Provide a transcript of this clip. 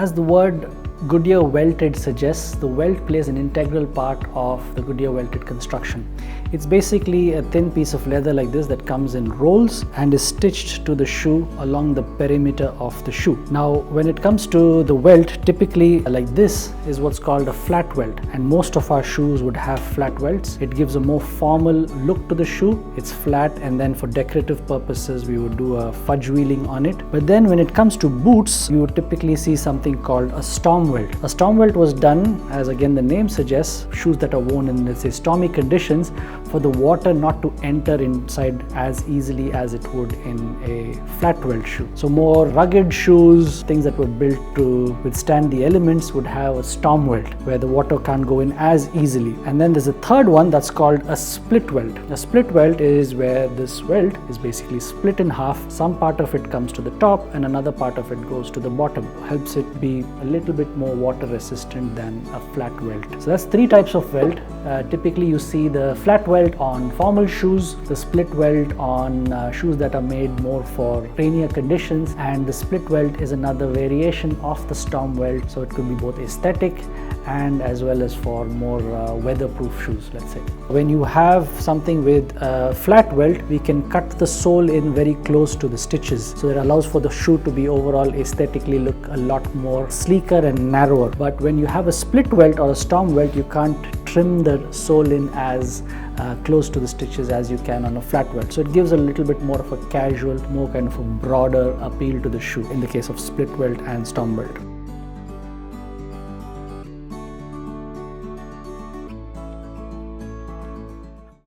As the word Goodyear welted suggests, the welt plays an integral part of the Goodyear welted construction. It's basically a thin piece of leather like this that comes in rolls and is stitched to the shoe along the perimeter of the shoe. Now, when it comes to the welt, typically like this is what's called a flat welt, and most of our shoes would have flat welts. It gives a more formal look to the shoe. It's flat, and then for decorative purposes we would do a fudge wheeling on it. But then when it comes to boots, you would typically see something called a storm welt. A storm welt was done, as again the name suggests, shoes that are worn in, let's say, stormy conditions, for the water not to enter inside as easily as it would in a flat welt shoe. So more rugged shoes, things that were built to withstand the elements, would have a storm welt where the water can't go in as easily. And then there's a third one that's called a split welt. A split welt is where this welt is basically split in half. Some part of it comes to the top and another part of it goes to the bottom. Helps it be a little bit more water resistant than a flat welt. So that's three types of welt. Typically you see the flat welt on formal shoes, the split welt on shoes that are made more for rainier conditions, and the split welt is another variation of the storm welt, so it could be both aesthetic and as well as for more weatherproof shoes, let's say. When you have something with a flat welt, we can cut the sole in very close to the stitches, so it allows for the shoe to be overall aesthetically look a lot more sleeker and narrower. But when you have a split welt or a storm welt, you can't trim the sole in as close to the stitches as you can on a flat welt. So it gives a little bit more of a casual, more kind of a broader appeal to the shoe in the case of split welt and storm welt.